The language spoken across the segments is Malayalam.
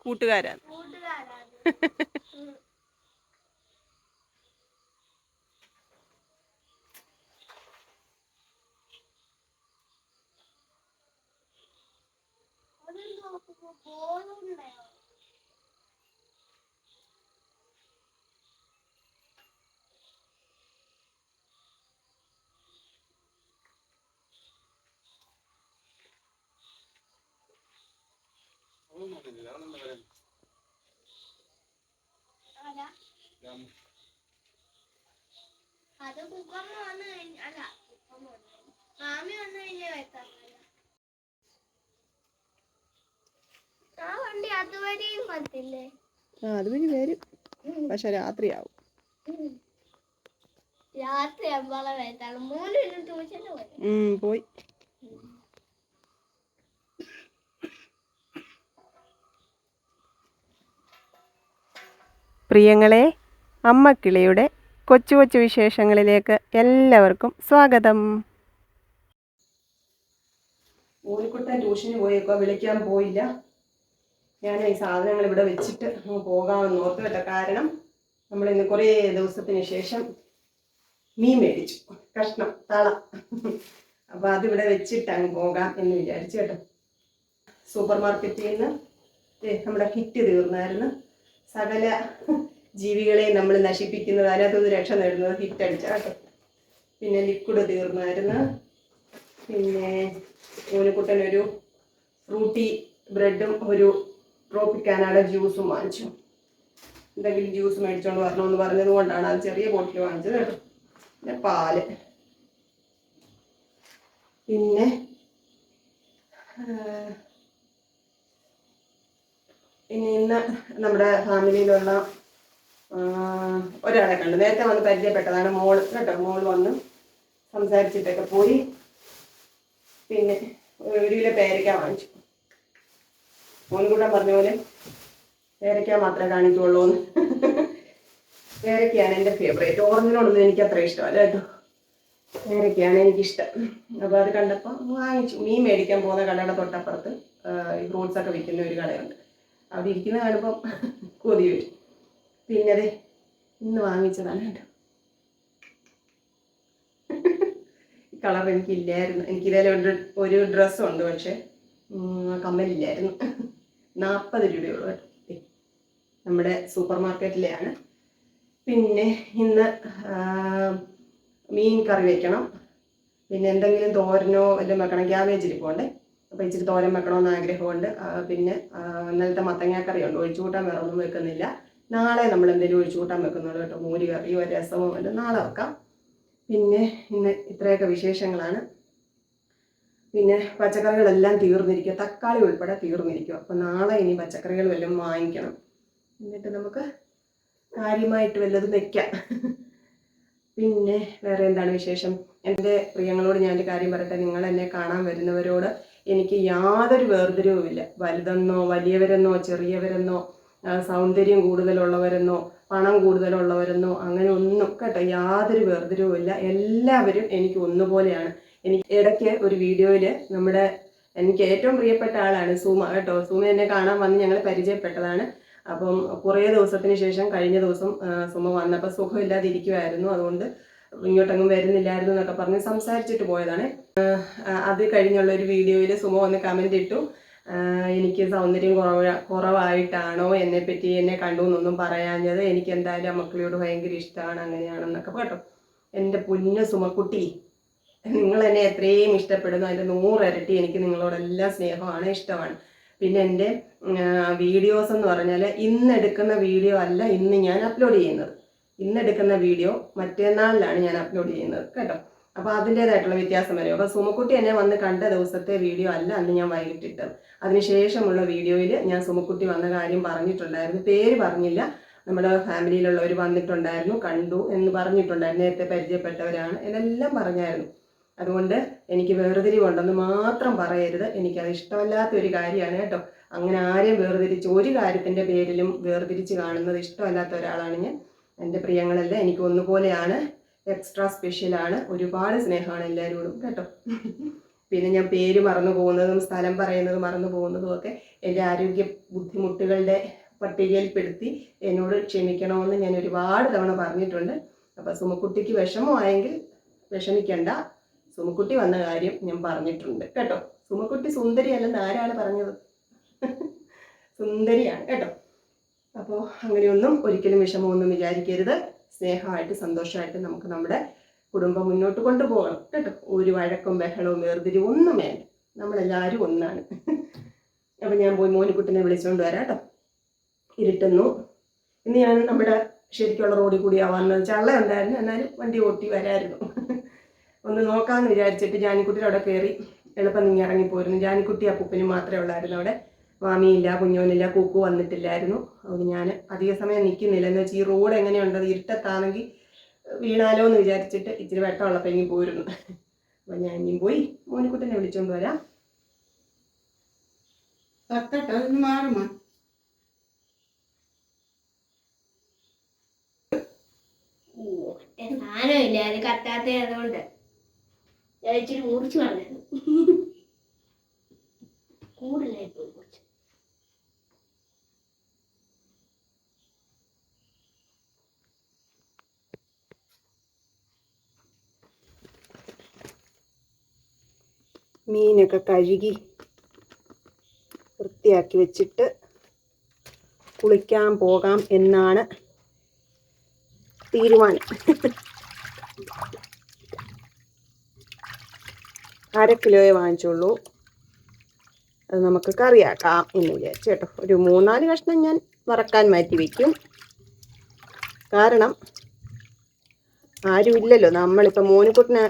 കൂട്ടുകാരാണ്. അത് കുക്കറിൽ വന്ന് അല്ല മാമി വന്നു കഴിഞ്ഞാൽ വെക്കാം. ആ വണ്ടി അതുവരെയും വന്നില്ലേ? അതുവഴി വരും, പക്ഷെ രാത്രിയാവും. രാത്രി ആകുമ്പോളെ വരത്താളൂ. 3 മിനിറ്റ് ട്യൂഷന് പോയി. പ്രിയങ്ങളെ, അമ്മക്കിളിയുടെ കൊച്ചു കൊച്ചു വിശേഷങ്ങളിലേക്ക് എല്ലാവർക്കും സ്വാഗതം. ഊരിക്കുട്ടൻ ട്യൂഷന് പോയേക്കോ, വിളിക്കാൻ പോയില്ല. ഞാൻ ഈ സാധനങ്ങൾ ഇവിടെ വെച്ചിട്ട് പോകാമെന്ന് ഓർത്തു കേട്ടോ. കാരണം നമ്മൾ ഇന്ന് കുറേ ദിവസത്തിന് ശേഷം മീൻ മേടിച്ചു, കഷ്ണം തള. അപ്പോൾ അതിവിടെ വെച്ചിട്ട് അങ്ങ് പോകാം എന്ന് വിചാരിച്ചു കേട്ടോ. സൂപ്പർ മാർക്കറ്റിൽ നിന്ന് നമ്മുടെ കിറ്റ് തീർന്നായിരുന്നു. സകല ജീവികളെ നമ്മൾ നശിപ്പിക്കുന്നത്, അതിനകത്തൊന്ന് രക്ഷ നേടുന്നത് ഹിറ്റ് അടിച്ച കേട്ടോ. പിന്നെ ലിക്വിഡ് തീർന്നായിരുന്നു. പിന്നെ ഊനിക്കുട്ടനൊരു ഫ്രൂട്ടി ബ്രെഡും ഒരു ട്രോപ്പിക്കാനയുടെ ജ്യൂസും വാങ്ങിച്ചു. എന്തെങ്കിലും ജ്യൂസ് മേടിച്ചോണ്ട് വരണമെന്ന് പറഞ്ഞത് കൊണ്ടാണ് അത് ചെറിയ ബോട്ടിൽ വാങ്ങിച്ചത് കേട്ടോ. പിന്നെ പാല്. പിന്നെ ഇന്ന് നമ്മുടെ ഫാമിലിയിലുള്ള ഒരാളെ കണ്ടു. നേരത്തെ വന്ന് പരിചയപ്പെട്ടതാണ്, മോള് കേട്ടോ. മോള് വന്ന് സംസാരിച്ചിട്ടൊക്കെ പോയി. പിന്നെ ഒരു കിലോ പേരയ്ക്ക വാങ്ങിച്ചു. മോൻകൂട്ടൻ പറഞ്ഞ പോലെ പേരയ്ക്ക മാത്രമേ കാണിക്കുള്ളൂ എന്ന്. പേരയ്ക്കയാണ് എൻ്റെ ഫേവറേറ്റ്. ഓറഞ്ചിനോടൊന്നും എനിക്ക് അത്ര ഇഷ്ടമല്ല കേട്ടോ. പേരയ്ക്കയാണ് എനിക്കിഷ്ടം. അപ്പോൾ അത് കണ്ടപ്പോൾ വാങ്ങിച്ചു. മീൻ മേടിക്കാൻ പോകുന്ന കടയുടെ തൊട്ടപ്പുറത്ത് ഈ ഫ്രൂട്ട്സൊക്കെ വിൽക്കുന്ന ഒരു കടയുണ്ട്. അവിടെ ഇരിക്കുന്ന കാണുമ്പം കൊതി വരും. പിന്നെ അതെ ഇന്ന് വാങ്ങിച്ചതാണ് കേട്ടോ. കളർ എനിക്കില്ലായിരുന്നു. എനിക്കിതിൽ ഒരു ഡ്രസ്സുണ്ട്, പക്ഷേ കമ്മലില്ലായിരുന്നു. 40 രൂപയുള്ളൂ കേട്ടോ. നമ്മുടെ സൂപ്പർ മാർക്കറ്റിലെയാണ്. പിന്നെ ഇന്ന് മീൻ കറി വയ്ക്കണം. പിന്നെ എന്തെങ്കിലും തോരനോ വല്ലതും വെക്കണം. ക്യാബേജ് ഇരിപ്പുണ്ട്, അപ്പോൾ ഇച്ചിരി തോരൻ വെക്കണമെന്ന് ആഗ്രഹമുണ്ട്. പിന്നെ ഇന്നലത്തെ മത്തങ്ങാക്കറിയുണ്ട്. ഒഴിച്ചുകൂട്ടാൻ വേറെ ഒന്നും വെക്കുന്നില്ല. നാളെ നമ്മൾ എന്തെങ്കിലും ഒഴിച്ചുകൂട്ടാൻ വെക്കുന്നുള്ളൂ കേട്ടോ. മോര് കറിയോ രസമോ വല്ലതും നാളെ വെക്കാം. പിന്നെ ഇന്ന് ഇത്രയൊക്കെ വിശേഷങ്ങളാണ്. പിന്നെ പച്ചക്കറികളെല്ലാം തീർന്നിരിക്കുക, തക്കാളി ഉൾപ്പെടെ തീർന്നിരിക്കുക. അപ്പം നാളെ ഇനി പച്ചക്കറികൾ വല്ലതും വാങ്ങിക്കണം. എന്നിട്ട് നമുക്ക് കാര്യമായിട്ട് വല്ലതും വെക്കാം. പിന്നെ വേറെ എന്താണ് വിശേഷം? എൻ്റെ പ്രിയങ്ങളോട് ഞാനൊരു കാര്യം പറയട്ടെ. നിങ്ങൾ എന്നെ കാണാൻ വരുന്നവരോട് എനിക്ക് യാതൊരു വേർതിരിവുമില്ല. വലുതെന്നോ വലിയവരെന്നോ ചെറിയവരെന്നോ സൗന്ദര്യം കൂടുതലുള്ളവരെന്നോ പണം കൂടുതലുള്ളവരെന്നോ അങ്ങനെ ഒന്നും കേട്ടോ, യാതൊരു വേർതിരിവുമില്ല. എല്ലാവരും എനിക്ക് ഒന്നുപോലെയാണ്. എനിക്ക് ഇടയ്ക്ക് ഒരു വീഡിയോയിൽ എനിക്ക് ഏറ്റവും പ്രിയപ്പെട്ട ആളാണ് സുമ കേട്ടോ. സുമ എന്നെ കാണാൻ വന്ന് ഞങ്ങൾ പരിചയപ്പെട്ടതാണ്. അപ്പം കുറേ ദിവസത്തിന് ശേഷം കഴിഞ്ഞ ദിവസം സുമ വന്നപ്പോൾ സുഖമില്ലാതിരിക്കുമായിരുന്നു. അതുകൊണ്ട് ഇങ്ങോട്ടൊന്നും വരുന്നില്ലായിരുന്നു എന്നൊക്കെ പറഞ്ഞ് സംസാരിച്ചിട്ട് പോയതാണ്. അത് കഴിഞ്ഞുള്ള ഒരു വീഡിയോയിൽ സുമ വന്ന് കമൻ്റ് ഇട്ടു, എനിക്ക് സൗന്ദര്യം കുറവായിട്ടാണോ എന്നെപ്പറ്റി എന്നെ കണ്ടു എന്നൊന്നും പറയാഞ്ഞത്. എനിക്ക് എന്തായാലും ആ മക്കളോട് ഭയങ്കര ഇഷ്ടമാണ്, അങ്ങനെയാണെന്നൊക്കെ കേട്ടോ. എൻ്റെ പൊന്നു സുമക്കുട്ടി, നിങ്ങൾ എന്നെ എത്രയും ഇഷ്ടപ്പെടുന്നു അതിൻ്റെ 100 ഇരട്ടി എനിക്ക് നിങ്ങളോടെല്ലാം സ്നേഹമാണ്, ഇഷ്ടമാണ്. പിന്നെ എൻ്റെ വീഡിയോസ് എന്ന് പറഞ്ഞാൽ ഇന്നെടുക്കുന്ന വീഡിയോ അല്ല ഇന്ന് ഞാൻ അപ്ലോഡ് ചെയ്യുന്നത്. ഇന്നെടുക്കുന്ന വീഡിയോ മറ്റന്നാളിലാണ് ഞാൻ അപ്ലോഡ് ചെയ്യുന്നത് കേട്ടോ. അപ്പോൾ അതിൻ്റേതായിട്ടുള്ള വ്യത്യാസം വരും. അപ്പോൾ സുമക്കുട്ടി എന്നെ വന്ന് കണ്ട ദിവസത്തെ വീഡിയോ അല്ല അന്ന് ഞാൻ വൈകിട്ടിട്ടത്. അതിനുശേഷമുള്ള വീഡിയോയിൽ ഞാൻ സുമക്കുട്ടി വന്ന കാര്യം പറഞ്ഞിട്ടുണ്ടായിരുന്നു. പേര് പറഞ്ഞില്ല. നമ്മുടെ ഫാമിലിയിലുള്ളവർ വന്നിട്ടുണ്ടായിരുന്നു, കണ്ടു എന്ന് പറഞ്ഞിട്ടുണ്ടായിരുന്നു. നേരത്തെ പരിചയപ്പെട്ടവരാണ് എന്നെല്ലാം പറഞ്ഞായിരുന്നു. അതുകൊണ്ട് എനിക്ക് വേർതിരിവുണ്ടെന്ന് മാത്രം പറയരുത്. എനിക്കത് ഇഷ്ടമല്ലാത്ത ഒരു കാര്യമാണ് കേട്ടോ. അങ്ങനെ ആരെയും വേർതിരിച്ച് ഒരു കാര്യത്തിൻ്റെ പേരിലും വേർതിരിച്ച് കാണുന്നത് ഇഷ്ടമല്ലാത്ത ഒരാളാണ് ഞാൻ. എൻ്റെ പ്രിയങ്ങളെല്ലാം എനിക്ക് ഒന്നുപോലെയാണ്, എക്സ്ട്രാ സ്പെഷ്യലാണ്. ഒരുപാട് സ്നേഹമാണ് എല്ലാവരോടും കേട്ടോ. പിന്നെ ഞാൻ പേര് മറന്നു പോകുന്നതും സ്ഥലം പറയുന്നതും മറന്നു പോകുന്നതും ഒക്കെ എൻ്റെ ആരോഗ്യ ബുദ്ധിമുട്ടുകളുടെ പട്ടികയിൽപ്പെടുത്തി എന്നോട് ക്ഷമിക്കണമെന്ന് ഞാൻ ഒരുപാട് തവണ പറഞ്ഞിട്ടുണ്ട്. അപ്പോൾ സുമക്കുട്ടിക്ക് വിഷമമായെങ്കിൽ വിഷമിക്കണ്ട, സുമക്കുട്ടി വന്ന കാര്യം ഞാൻ പറഞ്ഞിട്ടുണ്ട് കേട്ടോ. സുമക്കുട്ടി സുന്ദരിയല്ലെന്ന് ആരാണ് പറഞ്ഞത്? സുന്ദരിയാണ് കേട്ടോ. അപ്പോൾ അങ്ങനെയൊന്നും ഒരിക്കലും വിഷമമൊന്നും വിചാരിക്കരുത്. സ്നേഹമായിട്ട് സന്തോഷമായിട്ട് നമുക്ക് നമ്മുടെ കുടുംബം മുന്നോട്ട് കൊണ്ടുപോകണം കേട്ടോ. ഒരു വഴക്കും ബഹളവും വേർതിരിവും ഒന്നും വേണ്ട, നമ്മളെല്ലാവരും ഒന്നാണ്. അപ്പം ഞാൻ പോയി മോനിക്കുട്ടിനെ വിളിച്ചുകൊണ്ട് വരാം കേട്ടോ. ഇരുട്ടുന്നു. ഇന്ന് ഞാൻ നമ്മുടെ ശരിക്കുള്ള റോഡിൽ കൂടിയാണ് വന്നത്. ചള്ള ഉണ്ടായിരുന്നു, എന്നാലും വണ്ടി ഓട്ടി വരായിരുന്നു. ഒന്ന് നോക്കാമെന്ന് വിചാരിച്ചിട്ട് ജാനിക്കുട്ടിയുടെ അവിടെ കയറി എളുപ്പം നീ ഇറങ്ങിപ്പോയിരുന്നു. ജാനിക്കുട്ടി അപ്പൂപ്പനും മാത്രമേ ഉള്ളായിരുന്നു അവിടെ. മാമിയില്ല, കുഞ്ഞോനില്ല, കൂക്കു വന്നിട്ടില്ലായിരുന്നു. അതുകൊണ്ട് ഞാൻ അധിക സമയം നിൽക്കുന്നില്ല. എന്ന് വെച്ചാൽ ഈ റോഡ് എങ്ങനെയുണ്ടത്, ഇരുട്ടത്താണെങ്കിൽ വീണാലോ എന്ന് വിചാരിച്ചിട്ട് ഇച്ചിരി വെട്ടമുള്ളപ്പോൾ ഇനി പോയിരുന്നു. അപ്പം ഞാൻ ഇനിയും പോയി മോനിക്കുട്ടിനെ വിളിച്ചുകൊണ്ട് വരാം. തത്തട്ടോ ഒന്ന് മാറുമോ? സാധനമില്ല, അത് കത്താത്ത അതുകൊണ്ട് ഞാൻ ഇച്ചിരി മുറിച്ച് കളഞ്ഞു. കൂടുതലായി പോയി കുറച്ച്. മീനൊക്കെ കഴുകി വൃത്തിയാക്കി വെച്ചിട്ട് കുളിക്കാൻ പോകാം എന്നാണ് തീരുമാനം. 1/2 കിലോയെ വാങ്ങിച്ചുള്ളൂ. അത് നമുക്ക് കറിയാക്കാം എന്ന് വിചാരിച്ചു കേട്ടോ. ഒരു 3-4 കഷ്ണം ഞാൻ വറക്കാൻ മാറ്റി വയ്ക്കും. കാരണം ആരുമില്ലല്ലോ. നമ്മളിപ്പോൾ മോനിക്കുട്ടിനെ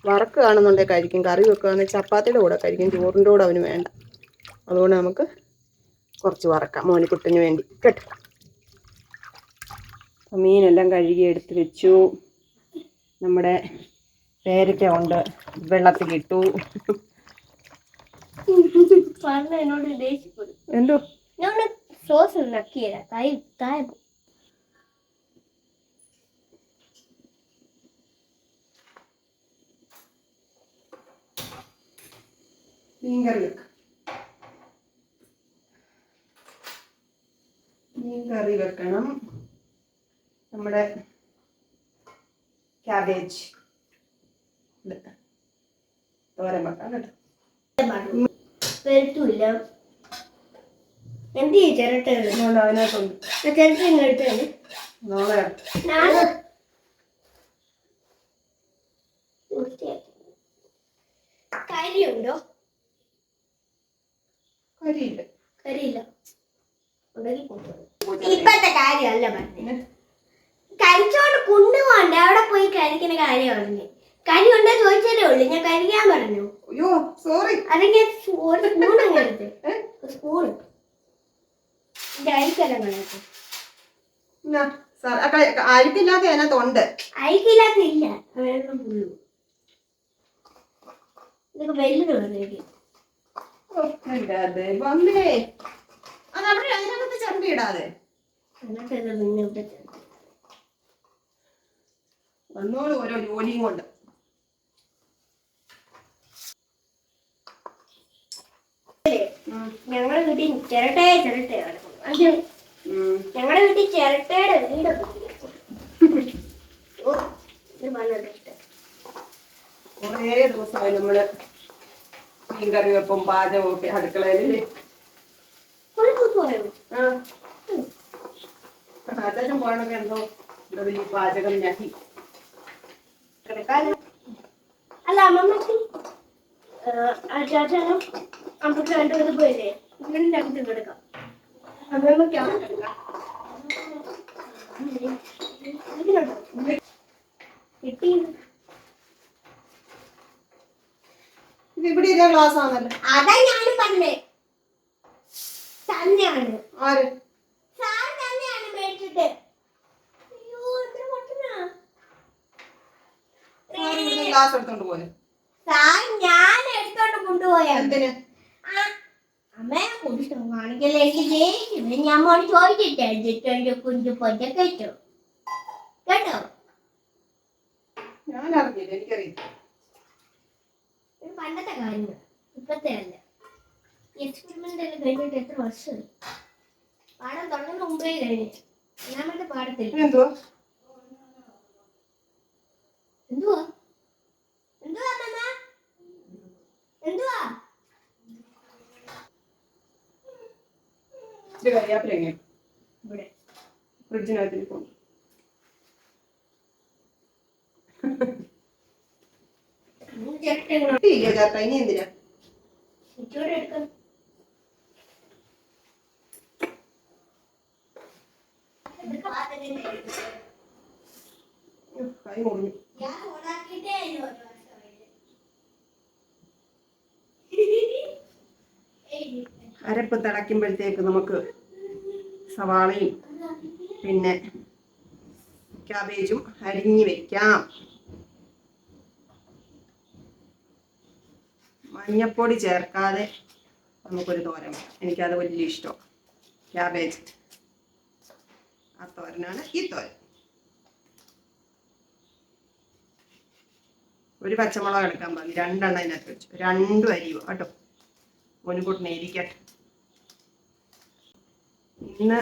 വറക്കുകയാണെന്നുണ്ടെങ്കിൽ കഴിക്കും, കറി വെക്കുകയാണെങ്കിൽ ചപ്പാത്തിയുടെ കൂടെ കഴിക്കും, ചോറിൻ്റെ കൂടെ അവന് വേണ്ട. അതുകൊണ്ട് നമുക്ക് കുറച്ച് വറക്കാം മോനിക്കുട്ടിന് വേണ്ടി കേട്ടോ. മീനെല്ലാം കഴുകി എടുത്ത് വെച്ചു. നമ്മുടെ പേരയ്ക്ക കൊണ്ട് വെള്ളത്തിലിട്ടു. എന്നോട് ദേഷ്യപ്പെടും. എന്തോ ഞാൻ സോസ് നക്കിയതാ താഴെ. മീൻ കറി വെക്കണം. നമ്മുടെ ക്യാബേജ് തോരൻ വെക്കാം കേട്ടോ. പെരുത്തില്ല എന്ത് ചിരട്ട അതിനകത്തുണ്ട്. ചിരട്ട ഇങ്ങോട്ട് നാളെ കരിയുണ്ടോ? കരിയില്ല. കരിയില്ല. ഇപ്പത്തെ കാര്യമല്ല പറഞ്ഞത്. കരിച്ചോണ്ട് കൊണ്ടുപോകണ്ടേ, അവിടെ പോയി കഴിക്കുന്ന കാര്യം പറഞ്ഞു. കരി ഉണ്ടോ ചോദിച്ചാലേ ഉള്ളു, ഞാൻ കഴിക്കാൻ പറഞ്ഞു. അയ്യോ സോറി. അല്ലെങ്കിൽ ഒരു സ്പൂൺ അങ്ങ് എടുത്ത് സ്പൂണ് അരിക്കെല്ലാം കണക്ക് അഴുക്കില്ലാത്ത അതിനകത്തുണ്ട്. അരിക്കില്ലാത്തില്ല, വെള്ളം പുള്ളു. ഇതൊക്കെ വെല്ലു പറഞ്ഞേക്ക് വന്നേ. അതവിടെ അതിനകത്ത് ചണ്ടി ഇടാതെ എന്നിട്ടല്ല പിന്നെ ഇവിടെ വന്നോളൂ ഓരോ ജോലിയും കൊണ്ട്. ഞങ്ങളുടെ വീട്ടിൽ ചിരട്ടയാണ് ഞങ്ങളുടെ വീട്ടിൽ ചിരട്ടയുടെ വീടൊക്കെ കുറേ ദിവസമായി നമ്മള് മീൻകറി വെപ്പും പാചകവും ഒക്കെ അടുക്കളയില്. അച്ഛൻ പോകണൊക്കെ എന്തോ ഈ പാചകം ഞെട്ടി. അല്ല അമ്മമ്മക്ക് അച്ചാച്ചനും അമ്മക്ക് രണ്ടുപേരും പോയില്ലേ, ഇങ്ങനെ ഞങ്ങൾക്ക് കിടക്കാം. അമ്മമ്മക്ക് കിട്ടി. ഇത് ഇവിടെ ഇരുന്ന ഗ്ലാസ് ആണല്ലോ. അതാ ഞാനും പറഞ്ഞേ. തന്നെയാണ് ആര് സാർ തന്നെയാണ് മേടിച്ചിട്ട്. അയ്യോ എത്ര പൊട്ടനാ. ഗ്ലാസ് എടുത്തോണ്ട് പോയി. സാർ ഞാൻ എടുത്തോണ്ട് കൊണ്ടുപോയാ. എന്തിന്? അമ്മയെ കുടിച്ചോ കാണിക്കല്ലേ, എനിക്ക് ദേഷ്യം. ഞാൻ മോള് ചോദിച്ചിട്ട് കുഞ്ചു പൊറ്റ കേട്ടോ കേട്ടോ. ഞാൻ അറിഞ്ഞില്ല, എനിക്കറിയില്ല. ഇത് പണ്ടത്തെ കാര്യങ്ങൾ, ഇപ്പത്തെ അല്ല. എക്സ്പെരിമെന്റ് എല്ലാം കഴിഞ്ഞിട്ട് എത്ര വർഷമായി? പാഠം തുടങ്ങുന്ന മുമ്പേ കഴിഞ്ഞു. ഒന്നാമത്തെ പാടത്തിൽ എന്തുവാ എന്തുവാ എന്തുവാ അമ്മ? എന്തുവാ? ഇച്ചിരി കരിയാപ്പില എങ്ങനെ ഇവിടെ ഫ്രിഡ്ജിനകത്തിൽ പോകും. ഇല്ല ചേട്ടാ, ഇനി എന്തിനാ? ഉച്ചയോടെ എടുക്കാം. കൈ മുറിഞ്ഞു. ഞാൻ ഓണാക്കിയിട്ടേ ഇല്ല ഒരു വർഷമായിട്ട്. അരപ്പ് തിളയ്ക്കുമ്പോഴത്തേക്ക് നമുക്ക് സവാളയും പിന്നെ ക്യാബേജും അരിഞ്ഞു വെക്കാം. മഞ്ഞപ്പൊടി ചേർക്കാതെ നമുക്കൊരു തോരൻ വെക്കാം. എനിക്കത് വലിയ ഇഷ്ടമാണ്. ക്യാബേജ് ആ തോരനാണ് ഈ തോരൻ. ഒരു പച്ചമുളക് എടുക്കാൻ പറഞ്ഞു, 2 എണ്ണം അതിനകത്ത് വെച്ചു. 2 അരിയോ കേട്ടോ, മുൻകൂട്ടിനെ ഇരിക്കട്ടെ. ഇന്ന്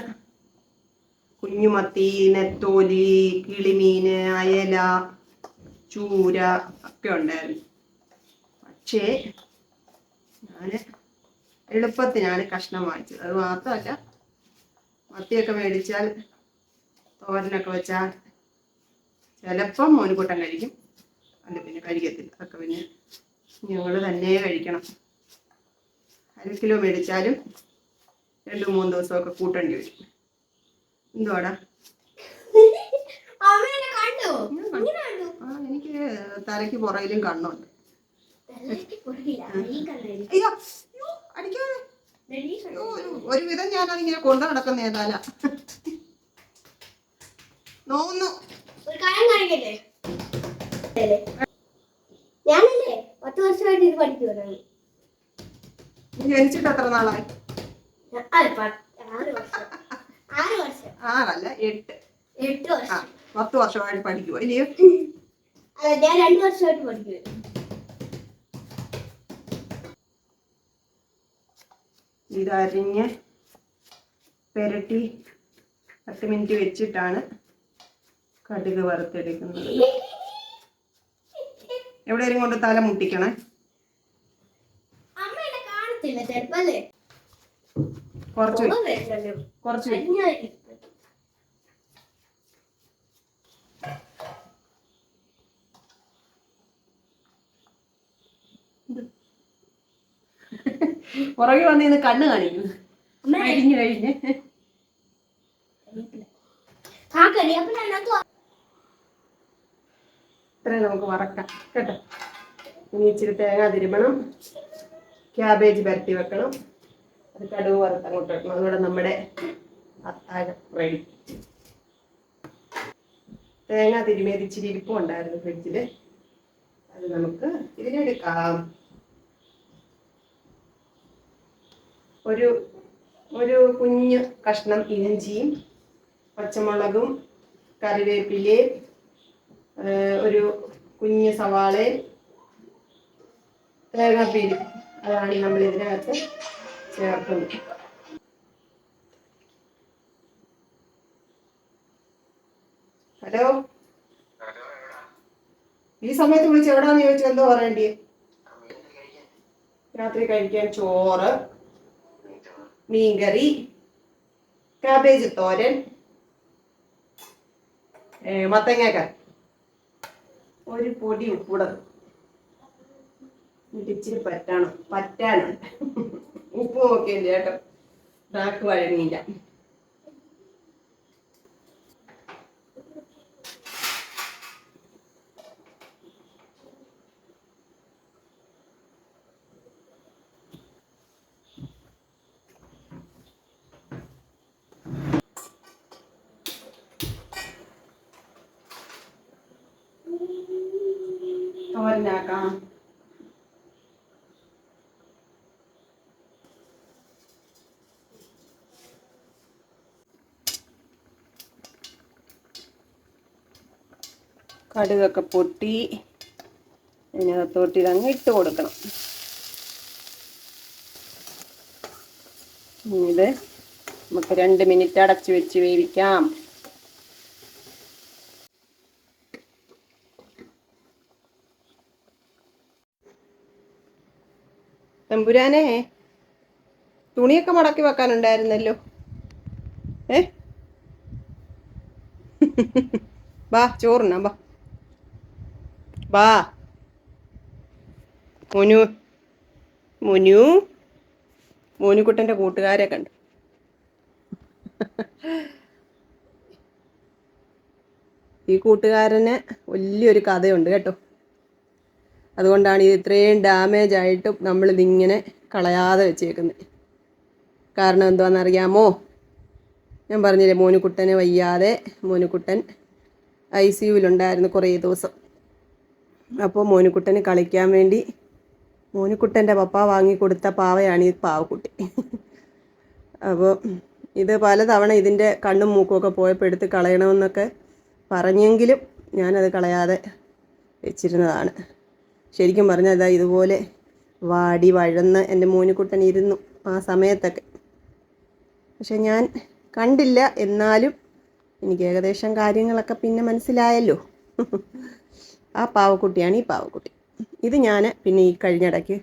കുഞ്ഞുമത്തി, നെത്തോലി, കിളിമീന്, അയല, ചൂര ഒക്കെ ഉണ്ടായിരുന്നു. പക്ഷേ ഞാൻ എളുപ്പത്തിനാണ് കഷ്ണം വാങ്ങിച്ചത്. അത് മാത്രമല്ല, മത്തിയൊക്കെ മേടിച്ചാൽ തോരനൊക്കെ വെച്ചാൽ ചിലപ്പം മോനുകൂട്ടം കഴിക്കും, അല്ല പിന്നെ കഴിക്കത്തില്ല. അതൊക്കെ പിന്നെ ഞങ്ങൾ തന്നെ കഴിക്കണം. 1/2 കിലോ മേടിച്ചാലും 2-3 ദിവസമൊക്കെ കൂട്ടേണ്ടി വരും. എന്തുവാടാ? അമ്മേനെ കണ്ടോ? ഇങ്ങനെ കണ്ടു. എനിക്ക് തലയ്ക്ക് പുറകിലും കണ്ണുണ്ട്. തലയ്ക്ക് പുറകിലാ, ഈ കണ്ണാടി. അയ്യോ അടിക്കാതെ. ഒരു വിധം ഞാൻ അതിങ്ങനെ കൊണ്ടു നടക്കുന്ന ഏതാല നോന്നു. ഒരു കാര്യം കാണിക്കട്ടെ. ഞാനല്ലേ 10 വർഷമായിട്ട് ഇത് പഠിക്കുവാണ്. ജനിച്ചിട്ട് എത്ര നാളായി? 6 വർഷം. 6 വർഷം. 6 അല്ല 8. 8 വർഷം. 10 വർഷമായിട്ട് പഠിക്കുവോ ഇല്ലയോ? അല്ല, ഞാൻ 2 വർഷമായിട്ട് പഠിക്കുവാ. ഇതരിഞ്ഞ് പെരട്ടി 10 മിനിറ്റ് വെച്ചിട്ടാണ് കടുക് വറുത്തെടുക്കുന്നത്. എവിടെയെങ്കിലും കൊണ്ട് തല മുട്ടിക്കണേ. അമ്മ എന്നെ കാണത്തില്ല ചെറുപ്പല്ലേ. കുറച്ച് പുറകെ വന്നിന്ന് കണ്ണ് കാണിക്കുന്നു. കഴിഞ്ഞു കഴിഞ്ഞ് ഇത്രയും നമുക്ക് വറക്കാം കേട്ടോ. ഇനി ഇച്ചിരി തേങ്ങ തിരുമണം, ക്യാബേജ് പരട്ടി വെക്കണം, അത് കടുക് വറുത്തങ്ങോട്ട് വെക്കണം. അതുകൂടെ നമ്മുടെ അത്താഴം റെഡി. തേങ്ങ തിരുമിയത് ഇച്ചിരി ഇരിപ്പും ഉണ്ടായിരുന്നു ഫ്രിഡ്ജിൽ, അത് നമുക്ക് ഇതിനെടുക്കാം. ഒരു കുഞ്ഞ് കഷ്ണം ഇഞ്ചിയും പച്ചമുളകും കറിവേപ്പിലയും ഒരു കുഞ്ഞ് സവാളയും തേങ്ങാപ്പീരും, അതാണ് നമ്മൾ ഇതിനകത്ത് ചേർക്കുന്നത്. ഹലോ, ഈ സമയത്ത് വിളിച്ച് എവിടാന്ന് ചോദിച്ചാൽ എന്തോ പറയണ്ടേ? രാത്രി കഴിക്കാൻ ചോറ്, മീൻകറി, കാബേജ് തോരൻ, മത്തങ്ങാക്കറി, ഒരു പൊടി ഉപ്പൂടെ ഇച്ചിരി പറ്റാനുണ്ട്. ഉപ്പ് നോക്കിയില്ല കേട്ടോ, നാക്ക് വഴങ്ങിയില്ല. തോരനാക്കാം. കടുകൊക്കെ പൊട്ടി അതിനകത്തോട്ട് ഇതങ്ങ് ഇട്ട് കൊടുക്കണം. ഇത് നമുക്ക് 2 മിനിറ്റ് അടച്ചു വെച്ച് വേവിക്കാം. തമ്പുരാനെ, തുണിയൊക്കെ മടക്കി വെക്കാനുണ്ടായിരുന്നല്ലോ. ബാ ചോറിനാ ബാ. ബാ മോനു, മോനു, മോനുകുട്ടൻ്റെ കൂട്ടുകാരെ കണ്ടു. ഈ കൂട്ടുകാരന് വലിയൊരു കഥയുണ്ട് കേട്ടോ. അതുകൊണ്ടാണ് ഇത് ഇത്രയും ഡാമേജ് ആയിട്ടും നമ്മളിതിങ്ങനെ കളയാതെ വെച്ചേക്കുന്നത്. കാരണം എന്താണെന്നറിയാമോ? ഞാൻ പറഞ്ഞില്ലേ, മോനുകുട്ടന് വയ്യാതെ. മോനുകുട്ടൻ ICUവിലുണ്ടായിരുന്നു കുറേ ദിവസം. അപ്പോൾ മോനുകുട്ടന് കളിക്കാൻ വേണ്ടി മോനുകുട്ടൻ്റെ പപ്പ വാങ്ങിക്കൊടുത്ത പാവയാണ് ഈ പാവക്കുട്ടി. അപ്പോൾ ഇത് പലതവണ ഇതിൻ്റെ കണ്ണും മൂക്കുമൊക്കെ പോയപ്പോൾ എടുത്ത് കളയണമെന്നൊക്കെ പറഞ്ഞെങ്കിലും ഞാനത് കളയാതെ വെച്ചിരുന്നതാണ്. ശരിക്കും പറഞ്ഞാൽ ഇതാ ഇതുപോലെ വാടി വഴന്ന് എൻ്റെ മോനുകുട്ടൻ ഇരുന്നു ആ സമയത്തൊക്കെ. പക്ഷെ ഞാൻ കണ്ടില്ല. എന്നാലും എനിക്ക് ഏകദേശം കാര്യങ്ങളൊക്കെ പിന്നെ മനസ്സിലായല്ലോ. ആ പാവക്കുട്ടിയാണ് ഈ പാവക്കുട്ടി. ഇത് ഞാൻ പിന്നെ ഈ കഴിഞ്ഞിടയ്ക്ക്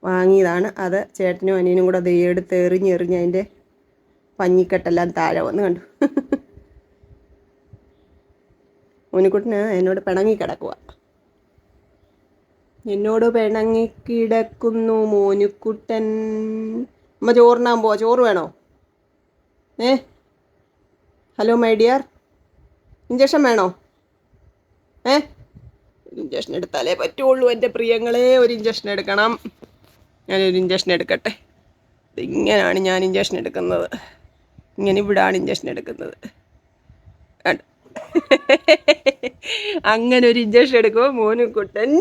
വാങ്ങിയതാണ്. അത് ചേട്ടനും അനിയനും കൂടെ അത് എടുത്ത് എറിഞ്ഞ് അതിൻ്റെ പഞ്ഞിക്കെട്ടെല്ലാം താഴെ വന്ന് കണ്ടു. മോനുകുട്ടന് എന്നോട് പിണങ്ങി കിടക്കുക. എന്നോട് പിണങ്ങിക്കിടക്കുന്നു മോനുകുട്ടൻ. അമ്മ ചോറിനാൻ പോവാ. ചോറ് വേണോ? ഹലോ മൈ ഡിയർ, ഇഞ്ചക്ഷൻ വേണോ? ഇഞ്ചക്ഷൻ എടുത്താലേ പറ്റുള്ളൂ എൻ്റെ പ്രിയങ്ങളെ. ഒരു ഇഞ്ചക്ഷൻ എടുക്കണം. ഞാനൊരു ഇഞ്ചക്ഷൻ എടുക്കട്ടെ. ഇങ്ങനെയാണ് ഞാൻ ഇഞ്ചക്ഷൻ എടുക്കുന്നത്. ഇങ്ങനെ ഇവിടാണ് ഇഞ്ചക്ഷൻ എടുക്കുന്നത്. അങ്ങനെ ഒരു ഇഞ്ചക്ഷൻ എടുക്കുമോ മോനുകുട്ടൻ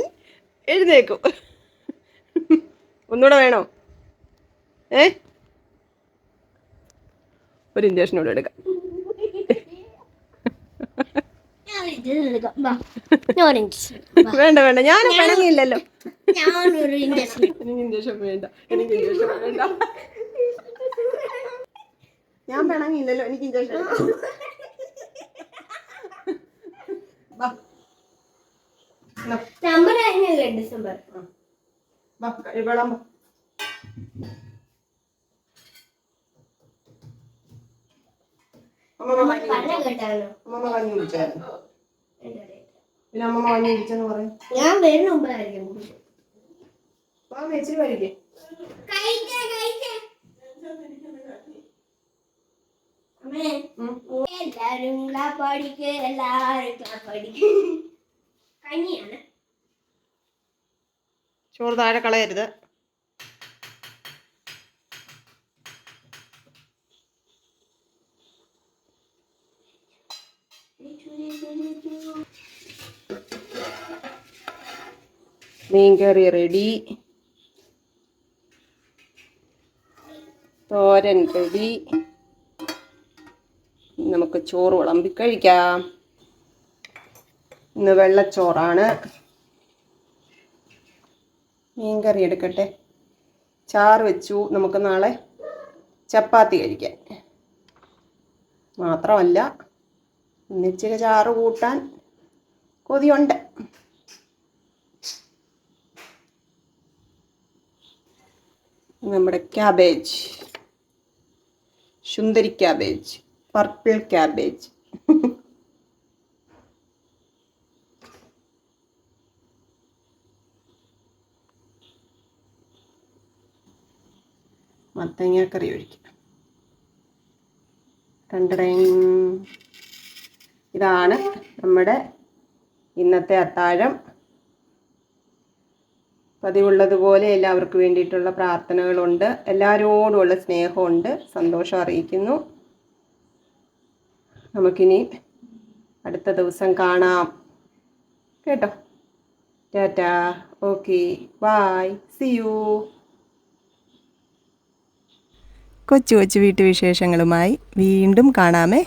എഴുന്നേക്കും. ഒന്നുകൂടെ വേണോ? ഒരു ഇഞ്ചക്ഷൻ കൂടെ എടുക്കാം. വേണ്ട വേണ്ട, ഞാൻ പിണങ്ങിയില്ലല്ലോ. എനിക്ക് ഇഞ്ചക്ഷൻ വേണ്ട, എനിക്ക് ഇഞ്ചക്ഷൻ വേണ്ട. ഞാൻ പിണങ്ങിയില്ലല്ലോ, എനിക്ക് ഇഞ്ചക്ഷൻ. ഡിസംബർ അമ്മമ്മ കഞ്ഞി കുടിച്ചായിരുന്നു. പിന്നെ അമ്മമ്മ കഞ്ഞി കുടിച്ചെന്ന് പറയും. ഞാൻ വരുന്ന മുമ്പായിരിക്കും. ഇച്ചിരി വരികേ. എല്ലാരും പഠിക്ക്, എല്ലാരും പഠിക്ക്. കഞ്ഞിയാണ്. ചോറ് താഴെ കളയരുത്. മീൻകറി റെഡി, തോരൻ റെഡി. നമുക്ക് ചോറ് വിളമ്പി കഴിക്കാം. ഇന്ന് വെള്ളച്ചോറാണ്. മീൻകറി എടുക്കട്ടെ. ചാറ് വെച്ചു. നമുക്ക് നാളെ ചപ്പാത്തി കഴിക്കാൻ. മാത്രമല്ല ഇന്നിച്ചിരി ചാറ് കൂട്ടാൻ കൊതിയുണ്ട്. നമ്മുടെ ക്യാബേജ്, സുന്ദരി ക്യാബേജ്, പർപ്പിൾ ക്യാബേജ്. മത്തങ്ങാക്കറി ഒഴിക്കാം. ഇതാണ് നമ്മുടെ ഇന്നത്തെ അത്താഴം. പതിവുള്ളതുപോലെ എല്ലാവർക്കും വേണ്ടിയിട്ടുള്ള പ്രാർത്ഥനകളുണ്ട്. എല്ലാവരോടുമുള്ള സ്നേഹമുണ്ട്. സന്തോഷം അറിയിക്കുന്നു. നമുക്കിനി അടുത്ത ദിവസം കാണാം കേട്ടോ. Tata. Okay, bye, see you. കൊച്ചു കൊച്ചു വീട്ടുവിശേഷങ്ങളുമായി വീണ്ടും കാണാമേ.